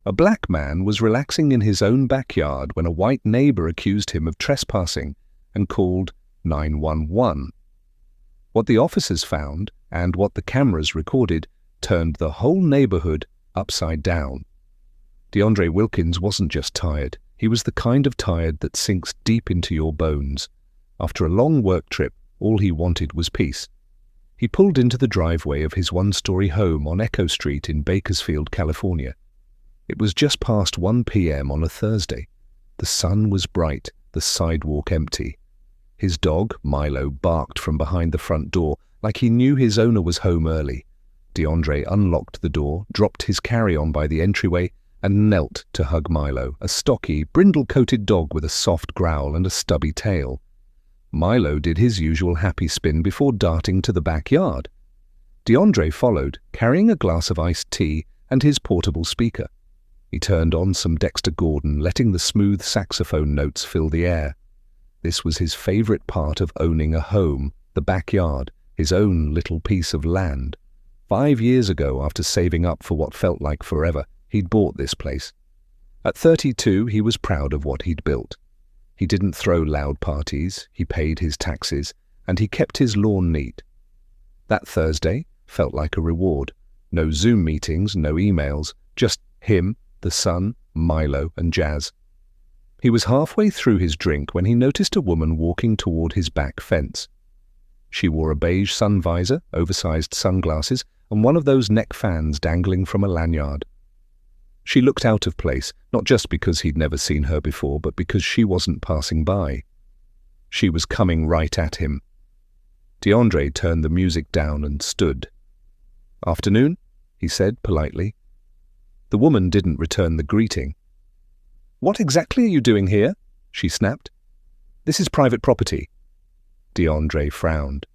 A black man was relaxing in his own backyard when a white neighbor accused him of trespassing and called 911. What the officers found, and what the cameras recorded, turned the whole neighborhood upside down. DeAndre Wilkins wasn't just tired. He was the kind of tired that sinks deep into your bones. After a long work trip, all he wanted was peace. He pulled into the driveway of his one-story home on Echo Street in Bakersfield, California. It was just past 1 p.m. on a Thursday. The sun was bright, the sidewalk empty. His dog, Milo, barked from behind the front door like he knew his owner was home early. DeAndre unlocked the door, dropped his carry-on by the entryway, and knelt to hug Milo, a stocky, brindle-coated dog with a soft growl and a stubby tail. Milo did his usual happy spin before darting to the backyard. DeAndre followed, carrying a glass of iced tea and his portable speaker. He turned on some Dexter Gordon, letting the smooth saxophone notes fill the air. This was his favorite part of owning a home, the backyard, his own little piece of land. 5 years ago, after saving up for what felt like forever, he'd bought this place. At 32, he was proud of what he'd built. He didn't throw loud parties, he paid his taxes, and he kept his lawn neat. That Thursday felt like a reward. No Zoom meetings, no emails, just him, the sun, Milo, and Jazz. He was halfway through his drink when he noticed a woman walking toward his back fence. She wore a beige sun visor, oversized sunglasses, and one of those neck fans dangling from a lanyard. She looked out of place, not just because he'd never seen her before, but because she wasn't passing by. She was coming right at him. DeAndre turned the music down and stood. "Afternoon," he said politely. The woman didn't return the greeting. "What exactly are you doing here?" she snapped. "This is private property." DeAndre frowned.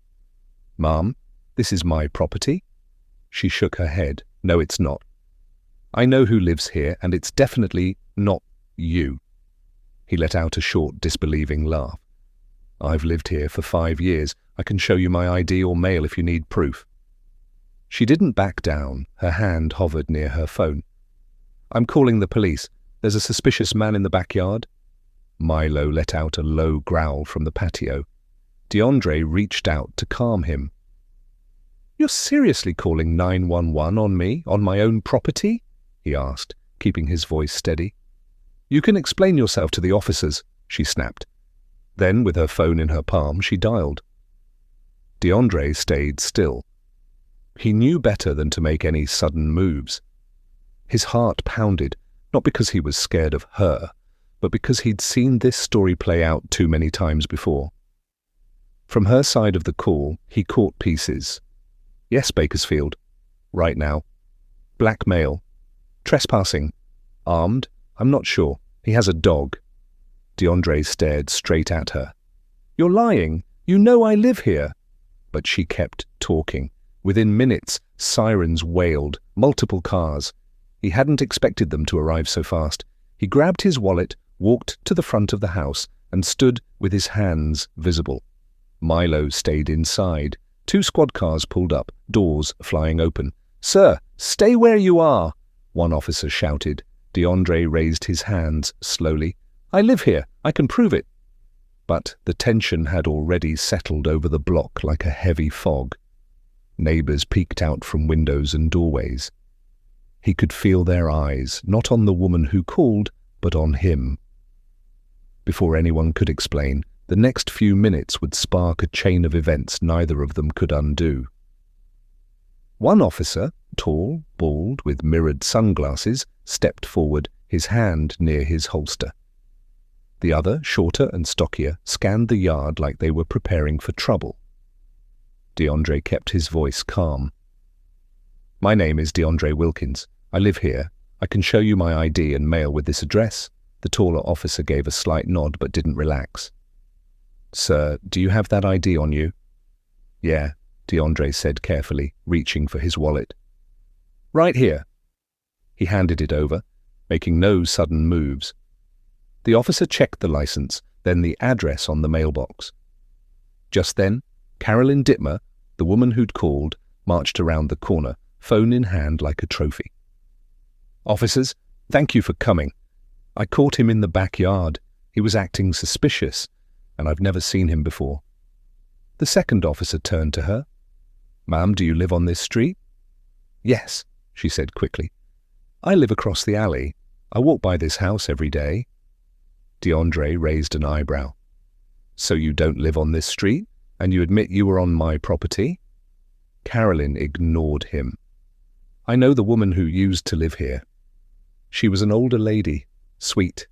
"Ma'am, this is my property?" She shook her head. "No, it's not. I know who lives here, and it's definitely not you." He let out a short, disbelieving laugh. "I've lived here for 5 years. I can show you my ID or mail if you need proof." She didn't back down. Her hand hovered near her phone. "I'm calling the police. There's a suspicious man in the backyard." Milo let out a low growl from the patio. DeAndre reached out to calm him. "You're seriously calling 911 on me, on my own property?" he asked, keeping his voice steady. "You can explain yourself to the officers," she snapped. Then, with her phone in her palm, she dialed. DeAndre stayed still. He knew better than to make any sudden moves. His heart pounded, not because he was scared of her, but because he'd seen this story play out too many times before. From her side of the call, he caught pieces. "Yes, Bakersfield. Right now. Black male. Trespassing. Armed? I'm not sure. He has a dog." DeAndre stared straight at her. "You're lying. You know I live here." But she kept talking. Within minutes, sirens wailed, multiple cars. He hadn't expected them to arrive so fast. He grabbed his wallet, walked to the front of the house, and stood with his hands visible. Milo stayed inside. 2 squad cars pulled up, doors flying open. "Sir, stay where you are," one officer shouted. DeAndre raised his hands slowly. "I live here. I can prove it." But the tension had already settled over the block like a heavy fog. Neighbors peeked out from windows and doorways. He could feel their eyes, not on the woman who called, but on him. Before anyone could explain, the next few minutes would spark a chain of events neither of them could undo. One officer, tall, bald, with mirrored sunglasses, stepped forward, his hand near his holster. The other, shorter and stockier, scanned the yard like they were preparing for trouble. DeAndre kept his voice calm. "My name is DeAndre Wilkins. I live here. I can show you my ID and mail with this address." The taller officer gave a slight nod but didn't relax. "Sir, do you have that ID on you?" "Yeah," DeAndre said carefully, reaching for his wallet. "Right here." He handed it over, making no sudden moves. The officer checked the license, then the address on the mailbox. Just then, Carolyn Dittmer, the woman who'd called, marched around the corner, phone in hand like a trophy. "Officers, Thank you for coming. I caught him in the backyard. He was acting suspicious, and I've never seen him before. The second officer turned to her. Ma'am, do you live on this street? Yes, she said quickly. I live across the alley. I walk by this house every day. DeAndre raised an eyebrow. So you don't live on this street, and you admit you were on my property? Carolyn ignored him. I know the woman who used to live here. She was an older lady, sweet.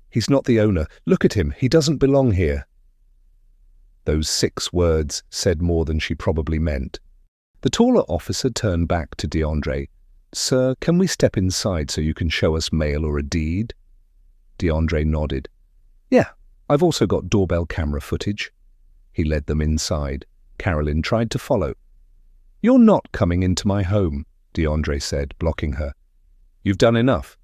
He's not the owner. Look at him. He doesn't belong here. Those 6 words said more than she probably meant. The taller officer turned back to DeAndre. Sir, can we step inside so you can show us mail or a deed? DeAndre nodded. Yeah, I've also got doorbell camera footage. He led them inside. Carolyn tried to follow. You're not coming into my home, DeAndre said, blocking her. You've done enough.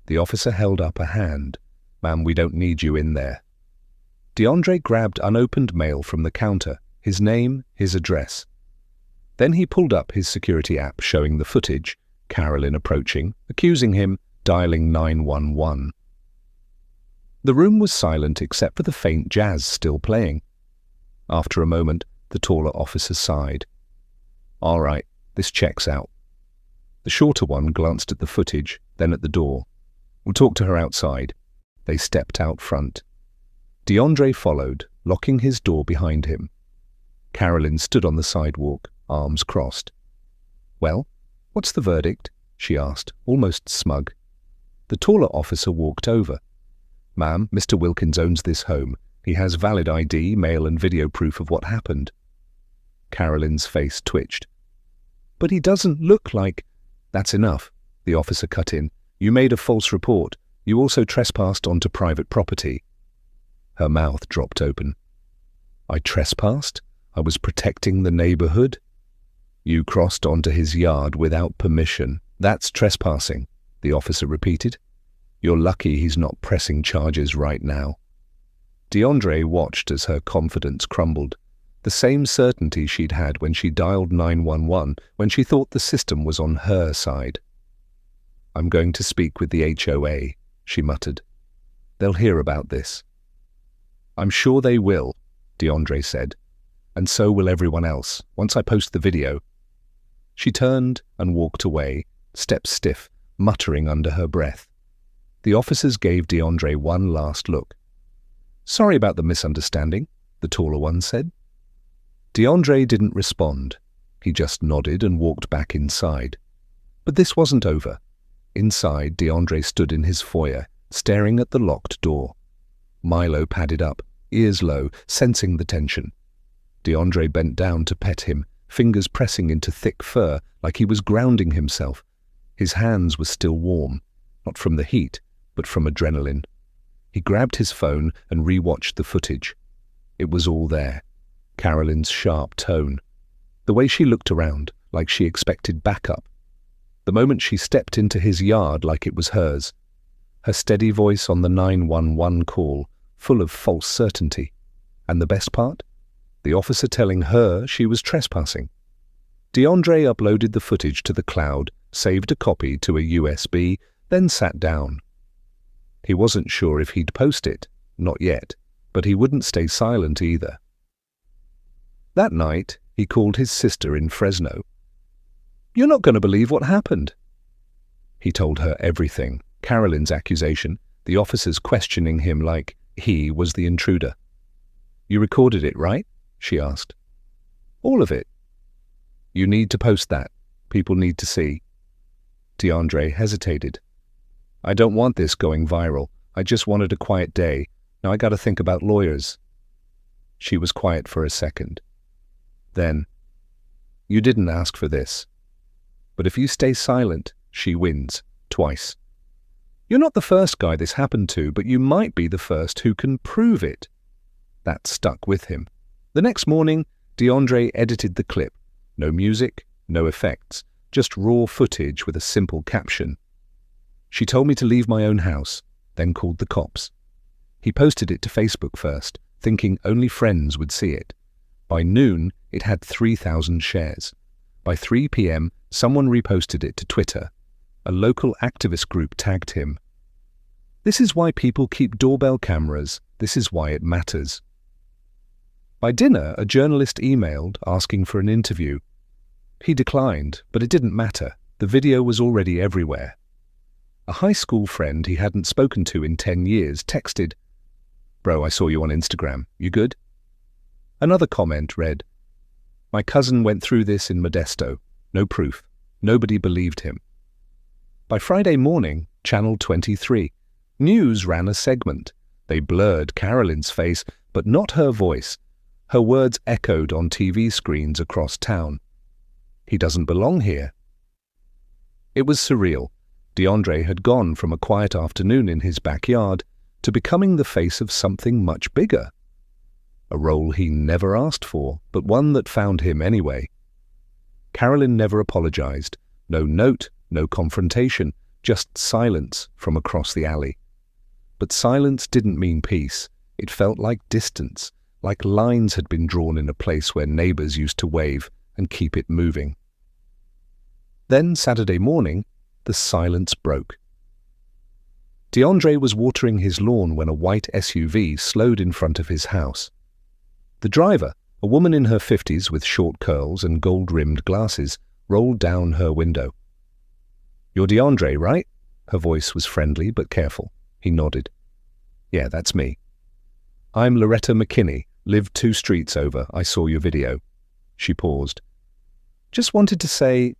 The officer held up a hand. Ma'am, we don't need you in there. DeAndre grabbed unopened mail from the counter, his name, his address. Then he pulled up his security app showing the footage, Carolyn approaching, accusing him, dialing 911. The room was silent except for the faint jazz still playing. After a moment, the taller officer sighed. All right, this checks out. The shorter one glanced at the footage, then at the door. We'll talk to her outside. They stepped out front. DeAndre followed, locking his door behind him. Carolyn stood on the sidewalk, arms crossed. Well, what's the verdict? She asked, almost smug. The taller officer walked over. Ma'am, Mr. Wilkins owns this home. He has valid ID, mail and video proof of what happened. Carolyn's face twitched. But he doesn't look like... That's enough, the officer cut in. You made a false report. You also trespassed onto private property. Her mouth dropped open. I trespassed? I was protecting the neighborhood? You crossed onto his yard without permission. That's trespassing, the officer repeated. You're lucky he's not pressing charges right now. DeAndre watched as her confidence crumbled. The same certainty she'd had when she dialed 911, when she thought the system was on her side. I'm going to speak with the HOA, she muttered. They'll hear about this. I'm sure they will, DeAndre said. And so will everyone else, once I post the video. She turned and walked away, steps stiff, muttering under her breath. The officers gave DeAndre one last look. Sorry about the misunderstanding, the taller one said. DeAndre didn't respond. He just nodded and walked back inside. But this wasn't over. Inside, DeAndre stood in his foyer, staring at the locked door. Milo padded up, ears low, sensing the tension. DeAndre bent down to pet him, fingers pressing into thick fur like he was grounding himself. His hands were still warm, not from the heat, but from adrenaline. He grabbed his phone and re-watched the footage. It was all there. Carolyn's sharp tone. The way she looked around, like she expected backup. The moment she stepped into his yard like it was hers. Her steady voice on the 911 call, full of false certainty. And the best part? The officer telling her she was trespassing. DeAndre uploaded the footage to the cloud, saved a copy to a USB, then sat down. He wasn't sure if he'd post it, not yet, but he wouldn't stay silent either. That night, he called his sister in Fresno. You're not going to believe what happened. He told her everything, Carolyn's accusation, the officers questioning him like he was the intruder. You recorded it, right? She asked. All of it. You need to post that. People need to see. DeAndre hesitated. I don't want this going viral. I just wanted a quiet day. Now I got to think about lawyers. She was quiet for a second. Then, you didn't ask for this. But if you stay silent, she wins, twice. You're not the first guy this happened to, but you might be the first who can prove it. That stuck with him. The next morning, DeAndre edited the clip. No music, no effects, just raw footage with a simple caption. She told me to leave my own house, then called the cops. He posted it to Facebook first, thinking only friends would see it. By noon, it had 3,000 shares. By 3 p.m., someone reposted it to Twitter. a local activist group tagged him. "This is why people keep doorbell cameras. This is why it matters." By dinner, a journalist emailed asking for an interview. He declined, but it didn't matter. The video was already everywhere. A high school friend he hadn't spoken to in 10 years texted, "Bro, I saw you on Instagram. You good?" Another comment read, "My cousin went through this in Modesto. No proof. Nobody believed him." By Friday morning, Channel 23, News ran a segment. They blurred Carolyn's face, but not her voice. Her words echoed on TV screens across town. "He doesn't belong here." It was surreal. DeAndre had gone from a quiet afternoon in his backyard to becoming the face of something much bigger. A role he never asked for, but one that found him anyway. Carolyn never apologized. No note, no confrontation, just silence from across the alley. But silence didn't mean peace. It felt like distance, like lines had been drawn in a place where neighbors used to wave and keep it moving. Then, Saturday morning, the silence broke. DeAndre was watering his lawn when a white SUV slowed in front of his house. The driver, a woman in her 50s with short curls and gold-rimmed glasses, rolled down her window. "You're DeAndre, right?" Her voice was friendly but careful. He nodded. "Yeah, that's me." "I'm Loretta McKinney, lived 2 streets over. I saw your video." She paused. "Just wanted to say,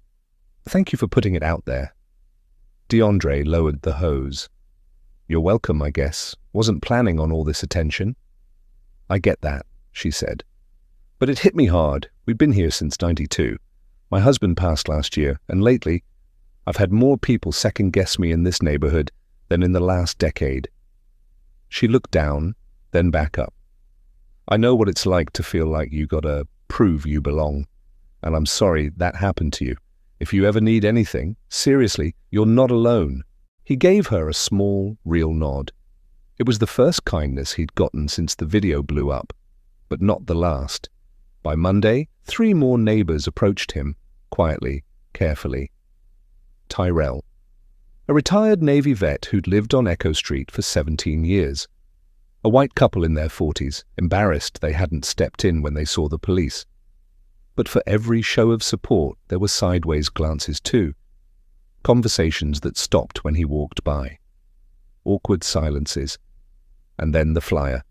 thank you for putting it out there." DeAndre lowered the hose. "You're welcome, I guess. Wasn't planning on all this attention." "I get that," she said. "But it hit me hard. We've been here since '92. My husband passed last year, and lately, I've had more people second-guess me in this neighborhood than in the last decade." She looked down, then back up. "I know what it's like to feel like you gotta prove you belong, and I'm sorry that happened to you. If you ever need anything, seriously, you're not alone." He gave her a small, real nod. It was the first kindness he'd gotten since the video blew up, but not the last. By Monday, 3 more neighbors approached him, quietly, carefully. Tyrell, a retired Navy vet who'd lived on Echo Street for 17 years. A white couple in their 40s, embarrassed they hadn't stepped in when they saw the police. But for every show of support, there were sideways glances too. Conversations that stopped when he walked by. Awkward silences. And then the flyer.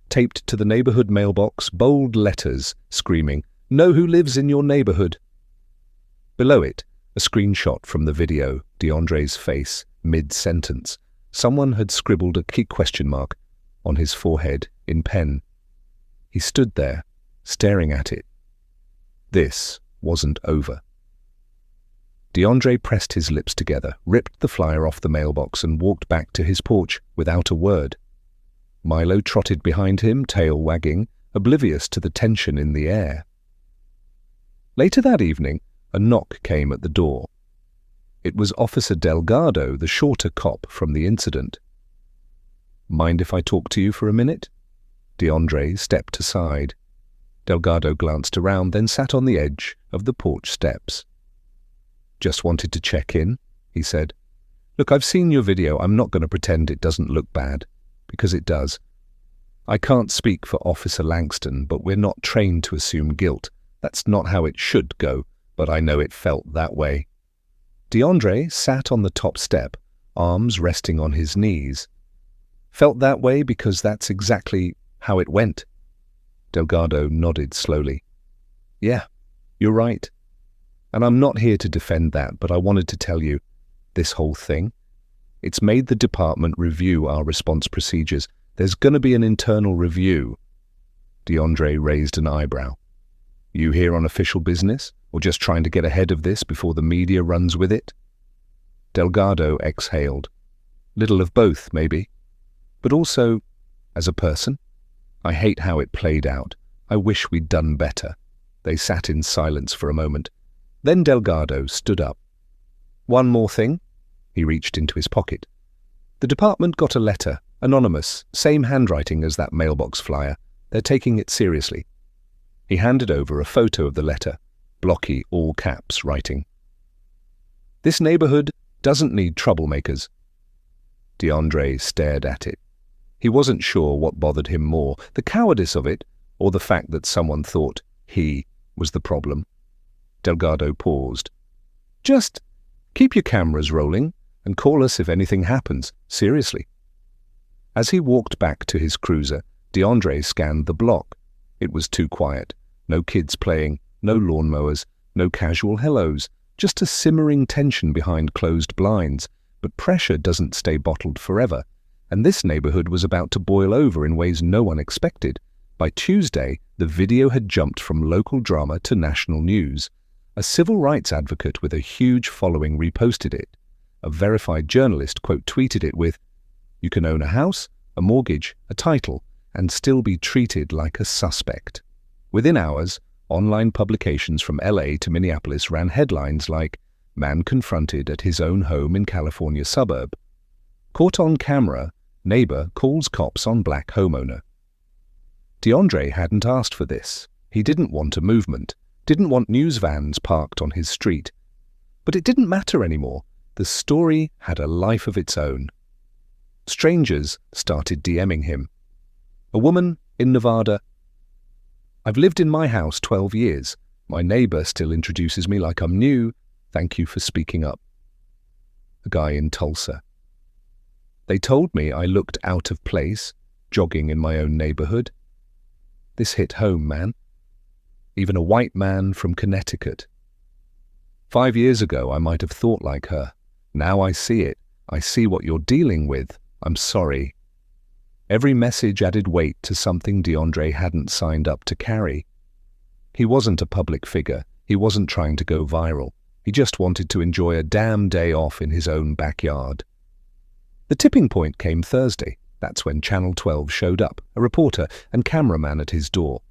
Taped to the neighborhood mailbox, bold letters, screaming, "Know who lives in your neighborhood." Below it, a screenshot from the video, DeAndre's face, mid-sentence. Someone had scribbled a key question mark on his forehead in pen. He stood there, staring at it. This wasn't over. DeAndre pressed his lips together, ripped the flyer off the mailbox and walked back to his porch without a word. Milo trotted behind him, tail wagging, oblivious to the tension in the air. Later that evening, a knock came at the door. It was Officer Delgado, the shorter cop from the incident. "Mind if I talk to you for a minute?" DeAndre stepped aside. Delgado glanced around, then sat on the edge of the porch steps. "Just wanted to check in," he said. "Look, I've seen your video. I'm not going to pretend it doesn't look bad, because it does. I can't speak for Officer Langston, but we're not trained to assume guilt. That's not how it should go, but I know it felt that way." DeAndre sat on the top step, arms resting on his knees. "Felt that way because that's exactly how it went." Delgado nodded slowly. "Yeah, you're right. And I'm not here to defend that, but I wanted to tell you, this whole thing, it's made the department review our response procedures. There's going to be an internal review." DeAndre raised an eyebrow. "You here on official business, or just trying to get ahead of this before the media runs with it?" Delgado exhaled. "Little of both, maybe. But also, as a person, I hate how it played out. I wish we'd done better." They sat in silence for a moment. Then Delgado stood up. "One more thing." He reached into his pocket. "The department got a letter, anonymous, same handwriting as that mailbox flyer. They're taking it seriously." He handed over a photo of the letter, blocky, all caps writing. "This neighborhood Doesn't need troublemakers. DeAndre stared at it. He wasn't sure what bothered him more, the cowardice of it, or the fact that someone thought he was the problem. Delgado paused. Just keep your cameras rolling and call us if anything happens, seriously. As he walked back to his cruiser, DeAndre scanned the block. It was too quiet. No kids playing, no lawnmowers, no casual hellos, just a simmering tension behind closed blinds. But pressure doesn't stay bottled forever, and this neighborhood was about to boil over in ways no one expected. By Tuesday, the video had jumped from local drama to national news. A civil rights advocate with a huge following reposted it. A verified journalist quote-tweeted it with, "You can own a house, a mortgage, a title, and still be treated like a suspect." Within hours, online publications from LA to Minneapolis ran headlines like, "Man confronted at his own home in California suburb." Caught on camera, neighbor calls cops on black homeowner. DeAndre hadn't asked for this. He didn't want a movement, didn't want news vans parked on his street. But it didn't matter anymore. The story had a life of its own. Strangers started DMing him. A woman in Nevada. "I've lived in my house 12 years. My neighbor still introduces me like I'm new. Thank you for speaking up." A guy in Tulsa. "They told me I looked out of place, jogging in my own neighborhood." This hit home, man. Even a white man from Connecticut. "5 years ago, I might have thought like her. Now I see it. I see what you're dealing with. I'm sorry." Every message added weight to something DeAndre hadn't signed up to carry. He wasn't a public figure. He wasn't trying to go viral. He just wanted to enjoy a damn day off in his own backyard. The tipping point came Thursday. That's when Channel 12 showed up, a reporter and cameraman at his door.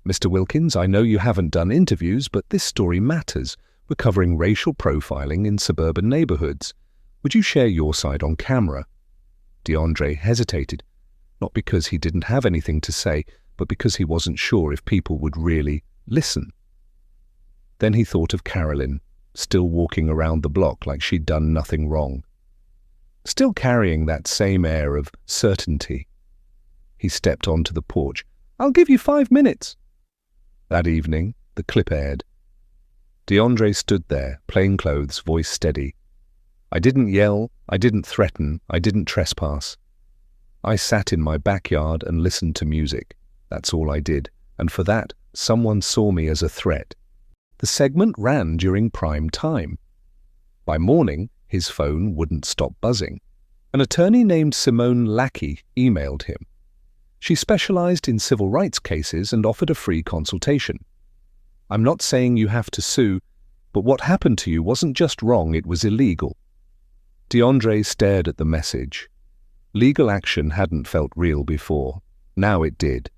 "Mr. Wilkins, I know you haven't done interviews, but this story matters. We're covering racial profiling in suburban neighborhoods. Would you share your side on camera?" DeAndre hesitated, not because he didn't have anything to say, but because he wasn't sure if people would really listen. Then he thought of Carolyn, still walking around the block like she'd done nothing wrong. Still carrying that same air of certainty. He stepped onto the porch. "I'll give you 5 minutes." That evening, the clip aired. DeAndre stood there, plainclothes, voice steady. "I didn't yell, I didn't threaten, I didn't trespass. I sat in my backyard and listened to music. That's all I did, and for that, someone saw me as a threat." The segment ran during prime time. By morning, his phone wouldn't stop buzzing. An attorney named Simone Lackey emailed him. She specialized in civil rights cases and offered a free consultation. "I'm not saying you have to sue, but what happened to you wasn't just wrong, it was illegal." DeAndre stared at the message. Legal action hadn't felt real before. Now it did.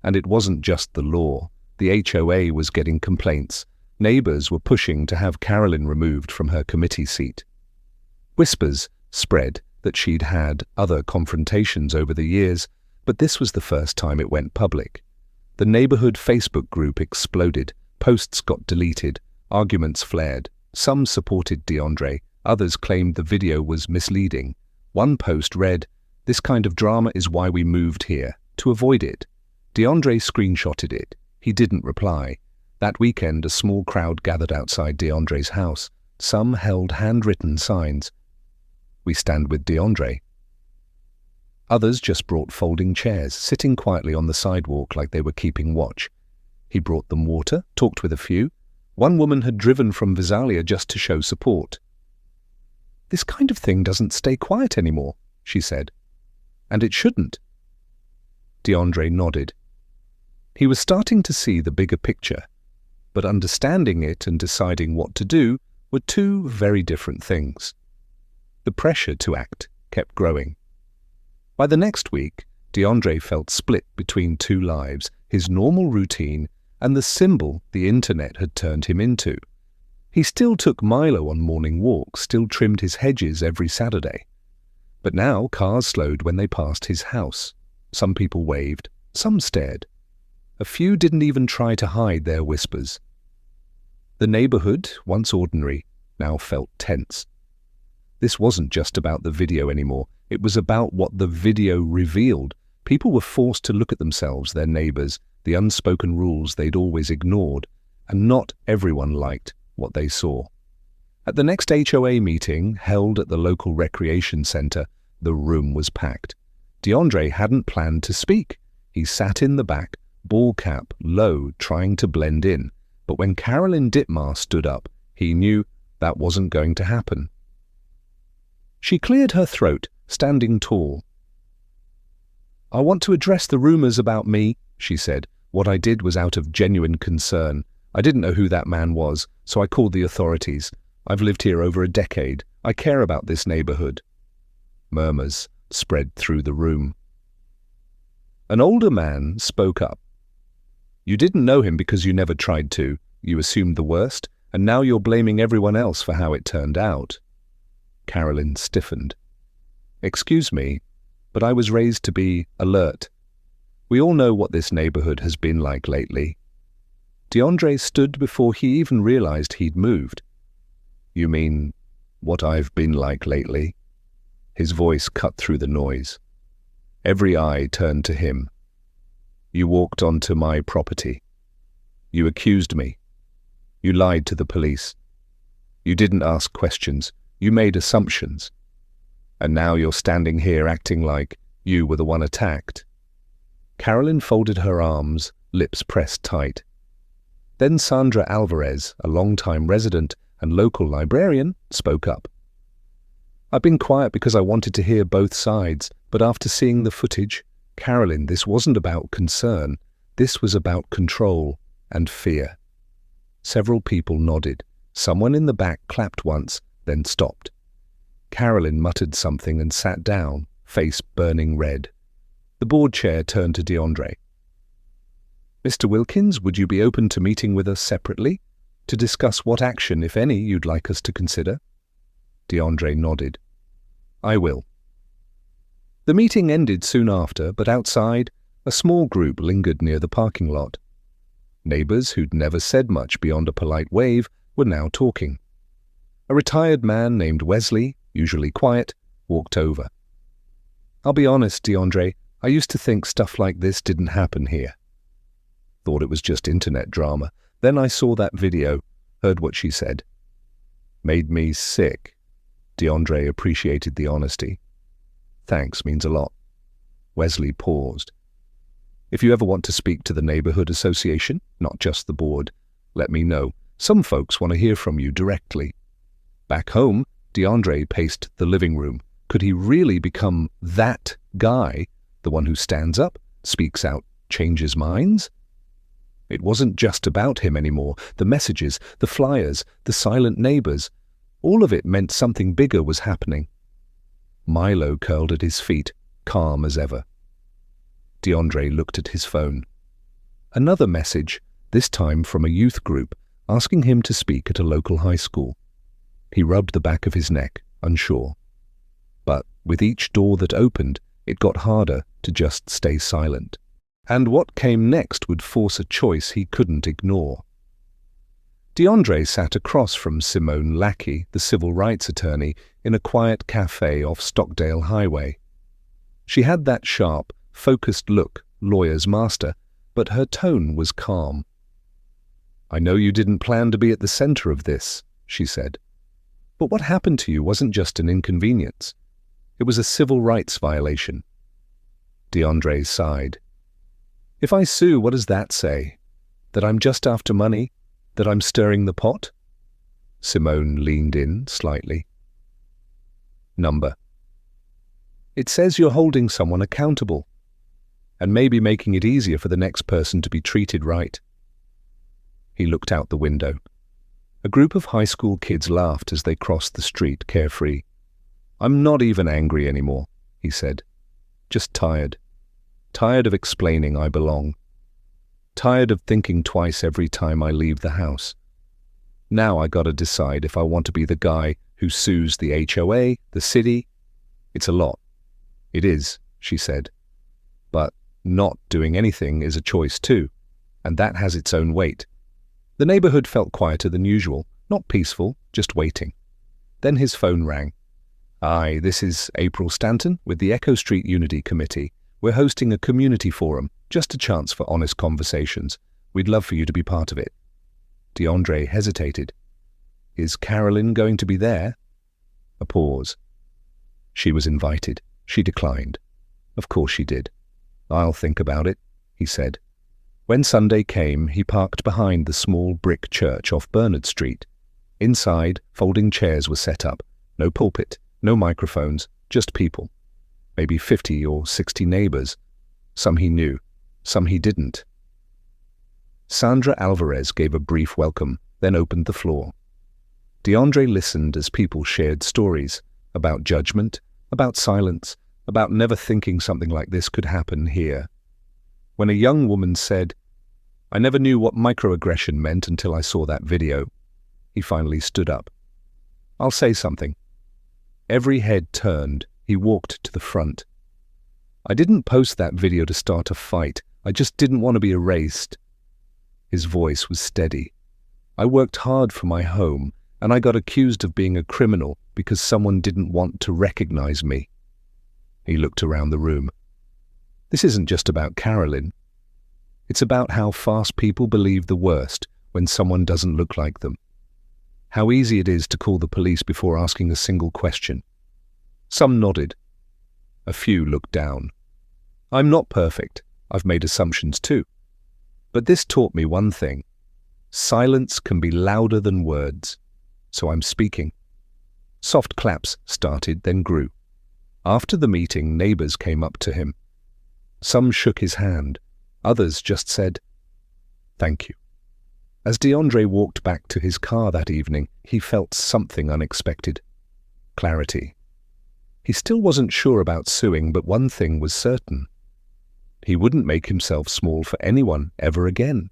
And it wasn't just the law. The HOA was getting complaints. Neighbors were pushing to have Carolyn removed from her committee seat. Whispers spread that she'd had other confrontations over the years, but this was the first time it went public. The neighborhood Facebook group exploded. Posts got deleted. Arguments flared. Some supported DeAndre. Others claimed the video was misleading. One post read, "This kind of drama is why we moved here, to avoid it." DeAndre screenshotted it. He didn't reply. That weekend, a small crowd gathered outside DeAndre's house. Some held handwritten signs. "We stand with DeAndre." Others just brought folding chairs, sitting quietly on the sidewalk like they were keeping watch. He brought them water, talked with a few. One woman had driven from Visalia just to show support. "This kind of thing doesn't stay quiet anymore," she said. "And it shouldn't." DeAndre nodded. He was starting to see the bigger picture, but understanding it and deciding what to do were two very different things. The pressure to act kept growing. By the next week, DeAndre felt split between two lives, his normal routine and the symbol the internet had turned him into. He still took Milo on morning walks, still trimmed his hedges every Saturday. But now cars slowed when they passed his house. Some people waved, some stared. A few didn't even try to hide their whispers. The neighborhood, once ordinary, now felt tense. This wasn't just about the video anymore. It was about what the video revealed. People were forced to look at themselves, their neighbors, the unspoken rules they'd always ignored, and not everyone liked what they saw. At the next HOA meeting, held at the local recreation center, the room was packed. DeAndre hadn't planned to speak. He sat in the back, ball cap low, trying to blend in. But when Carolyn Ditmar stood up, he knew that wasn't going to happen. She cleared her throat, standing tall. "I want to address the rumors about me," she said. "What I did was out of genuine concern. I didn't know who that man was, so I called the authorities. I've lived here over a decade. I care about this neighborhood." Murmurs spread through the room. An older man spoke up. "You didn't know him because you never tried to. You assumed the worst, and now you're blaming everyone else for how it turned out." Carolyn stiffened. "Excuse me, but I was raised to be alert. We all know what this neighborhood has been like lately." DeAndre stood before he even realized he'd moved. "You mean what I've been like lately?" His voice cut through the noise. Every eye turned to him. "You walked onto my property. You accused me. You lied to the police. You didn't ask questions. You made assumptions. And now you're standing here acting like you were the one attacked." Carolyn folded her arms, lips pressed tight. Then Sandra Alvarez, a longtime resident and local librarian, spoke up. "I've been quiet because I wanted to hear both sides, but after seeing the footage, Carolyn, this wasn't about concern. This was about control and fear." Several people nodded. Someone in the back clapped once, then stopped. Carolyn muttered something and sat down, face burning red. The board chair turned to DeAndre. "Mr. Wilkins, would you be open to meeting with us separately to discuss what action, if any, you'd like us to consider?" DeAndre nodded. "I will." The meeting ended soon after, but outside, a small group lingered near the parking lot. Neighbors who'd never said much beyond a polite wave were now talking. A retired man named Wesley, usually quiet, walked over. "I'll be honest, DeAndre, I used to think stuff like this didn't happen here. Thought it was just internet drama. Then I saw that video, heard what she said. Made me sick." DeAndre appreciated the honesty. "Thanks means a lot." Wesley paused. "If you ever want to speak to the neighborhood association, not just the board, let me know. Some folks want to hear from you directly." Back home, DeAndre paced the living room. Could he really become that guy, the one who stands up, speaks out, changes minds? It wasn't just about him anymore. The messages, the flyers, the silent neighbors, all of it meant something bigger was happening. Milo curled at his feet, calm as ever. DeAndre looked at his phone. Another message, this time from a youth group, asking him to speak at a local high school. He rubbed the back of his neck, unsure. But with each door that opened, it got harder to just stay silent. And what came next would force a choice he couldn't ignore. DeAndre sat across from Simone Lackey, the civil rights attorney, in a quiet cafe off Stockdale Highway. She had that sharp, focused look, lawyer's master, but her tone was calm. "I know you didn't plan to be at the center of this," she said. "But what happened to you wasn't just an inconvenience. It was a civil rights violation." DeAndre sighed. "If I sue, what does that say? That I'm just after money? That I'm stirring the pot?" Simone leaned in slightly. "Number. It says you're holding someone accountable, and maybe making it easier for the next person to be treated right." He looked out the window. A group of high school kids laughed as they crossed the street, carefree. "I'm not even angry anymore," he said. "Just tired. Tired of explaining I belong. Tired of thinking twice every time I leave the house. Now I gotta decide if I want to be the guy who sues the HOA, the city. It's a lot." "It is," she said. "But not doing anything is a choice too, and that has its own weight." The neighborhood felt quieter than usual, not peaceful, just waiting. Then his phone rang. Hi, this is April Stanton with the Echo Street Unity Committee. We're hosting a community forum, just a chance for honest conversations. We'd love for you to be part of it. DeAndre hesitated. Is Carolyn going to be there? A pause. She was invited. She declined. Of course she did. I'll think about it, he said. When Sunday came, he parked behind the small brick church off Bernard Street. Inside, folding chairs were set up. No pulpit, no microphones, just people. Maybe 50 or 60 neighbors. Some he knew, some he didn't. Sandra Alvarez gave a brief welcome, then opened the floor. DeAndre listened as people shared stories about judgment, about silence, about never thinking something like this could happen here. When a young woman said, "I never knew what microaggression meant until I saw that video," he finally stood up. "I'll say something." Every head turned. He walked to the front. "I didn't post that video to start a fight. I just didn't want to be erased." His voice was steady. "I worked hard for my home, and I got accused of being a criminal because someone didn't want to recognize me." He looked around the room. This isn't just about Carolyn. It's about how fast people believe the worst when someone doesn't look like them. How easy it is to call the police before asking a single question. Some nodded. A few looked down. I'm not perfect. I've made assumptions too. But this taught me one thing. Silence can be louder than words. So I'm speaking. Soft claps started, then grew. After the meeting, neighbors came up to him. Some shook his hand. Others just said, "Thank you." As DeAndre walked back to his car that evening, he felt something unexpected. Clarity. He still wasn't sure about suing, but one thing was certain. He wouldn't make himself small for anyone ever again.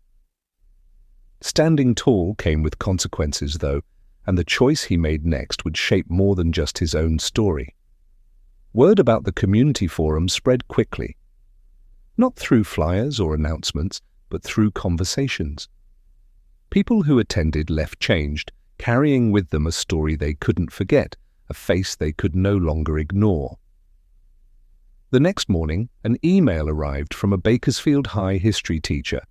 Standing tall came with consequences, though, and the choice he made next would shape more than just his own story. Word about the community forum spread quickly. Not through flyers or announcements, but through conversations. People who attended left changed, carrying with them a story they couldn't forget, a face they could no longer ignore. The next morning, an email arrived from a Bakersfield High history teacher.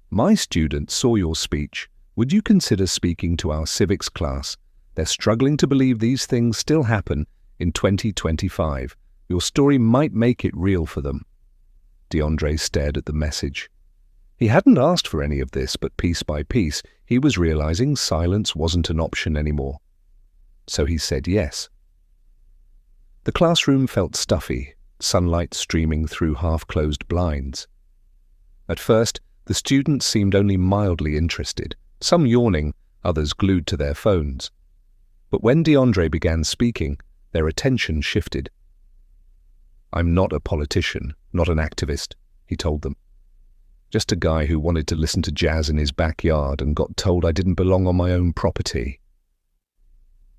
"My students saw your speech. Would you consider speaking to our civics class? They're struggling to believe these things still happen in 2025. Your story might make it real for them." DeAndre stared at the message. He hadn't asked for any of this, but piece by piece, he was realizing silence wasn't an option anymore. So he said yes. The classroom felt stuffy, sunlight streaming through half-closed blinds. At first, the students seemed only mildly interested, some yawning, others glued to their phones. But when DeAndre began speaking, their attention shifted. "I'm not a politician, not an activist," he told them. "Just a guy who wanted to listen to jazz in his backyard and got told I didn't belong on my own property."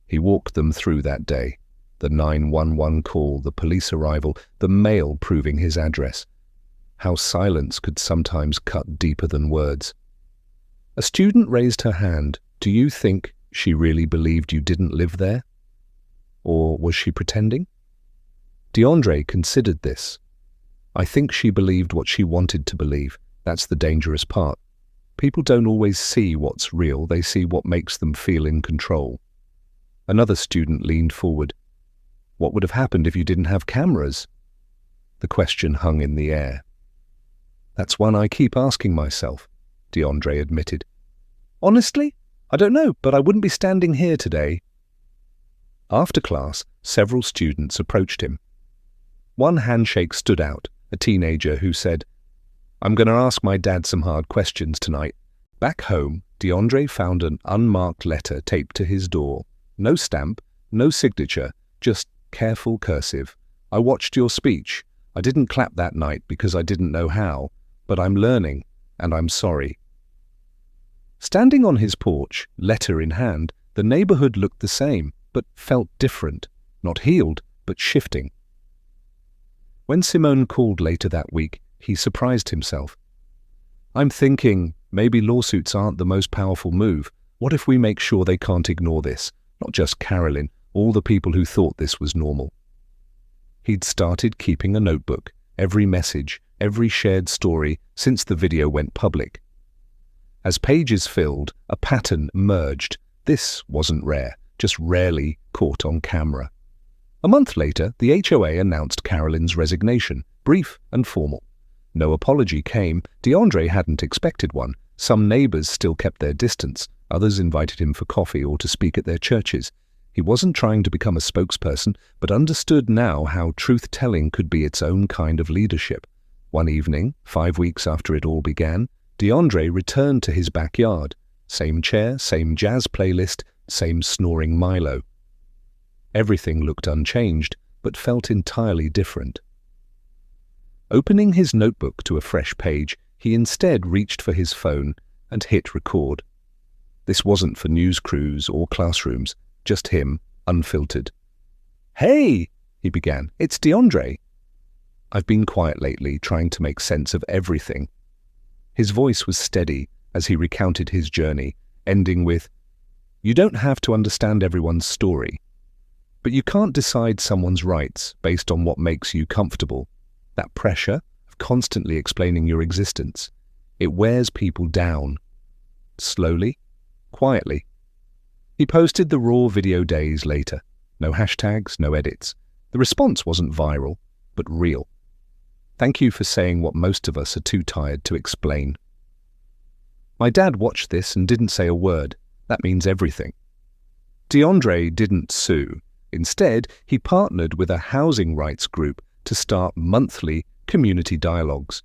He walked them through that day. The 911 call, the police arrival, the mail proving his address. How silence could sometimes cut deeper than words. A student raised her hand. "Do you think she really believed you didn't live there? Or was she pretending?" DeAndre considered this. "I think she believed what she wanted to believe. That's the dangerous part. People don't always see what's real, they see what makes them feel in control." Another student leaned forward. "What would have happened if you didn't have cameras?" The question hung in the air. "That's one I keep asking myself," DeAndre admitted. "Honestly, I don't know, but I wouldn't be standing here today." After class, several students approached him. One handshake stood out, a teenager who said, "I'm going to ask my dad some hard questions tonight." Back home, DeAndre found an unmarked letter taped to his door. No stamp, no signature, just careful cursive. "I watched your speech. I didn't clap that night because I didn't know how, but I'm learning, and I'm sorry." Standing on his porch, letter in hand, the neighborhood looked the same, but felt different, not healed, but shifting. When Simone called later that week, he surprised himself. "I'm thinking maybe lawsuits aren't the most powerful move. What if we make sure they can't ignore this? Not just Carolyn, all the people who thought this was normal. He'd started keeping a notebook, every message, every shared story since the video went public. As pages filled, a pattern emerged. This wasn't rare, just rarely caught on camera. A month later, the HOA announced Carolyn's resignation, brief and formal. No apology came. DeAndre hadn't expected one. Some neighbors still kept their distance. Others invited him for coffee or to speak at their churches. He wasn't trying to become a spokesperson, but understood now how truth-telling could be its own kind of leadership. One evening, 5 weeks after it all began, DeAndre returned to his backyard. Same chair, same jazz playlist, same snoring Milo. Everything looked unchanged, but felt entirely different. Opening his notebook to a fresh page, he instead reached for his phone and hit record. This wasn't for news crews or classrooms, just him, unfiltered. "Hey," he began, "it's DeAndre. I've been quiet lately, trying to make sense of everything." His voice was steady as he recounted his journey, ending with, "You don't have to understand everyone's story, but you can't decide someone's rights based on what makes you comfortable. That pressure of constantly explaining your existence, it wears people down." Slowly, quietly. He posted the raw video days later. No hashtags, no edits. The response wasn't viral, but real. "Thank you for saying what most of us are too tired to explain." My dad watched this and didn't say a word. That means everything. DeAndre didn't sue. Instead, he partnered with a housing rights group to start monthly community dialogues.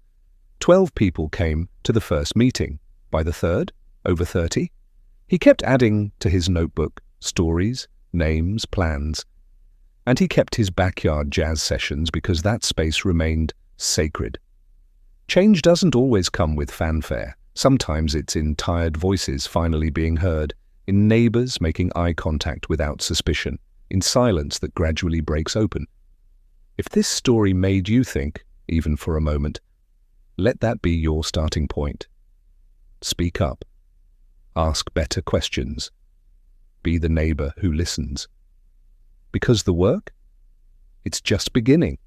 12 people came to the first meeting. By the third, over 30. He kept adding to his notebook stories, names, plans. And he kept his backyard jazz sessions because that space remained sacred. Change doesn't always come with fanfare. Sometimes it's in tired voices finally being heard, in neighbors making eye contact without suspicion, in silence that gradually breaks open. If this story made you think, even for a moment, let that be your starting point. Speak up. Ask better questions. Be the neighbor who listens. Because the work? It's just beginning.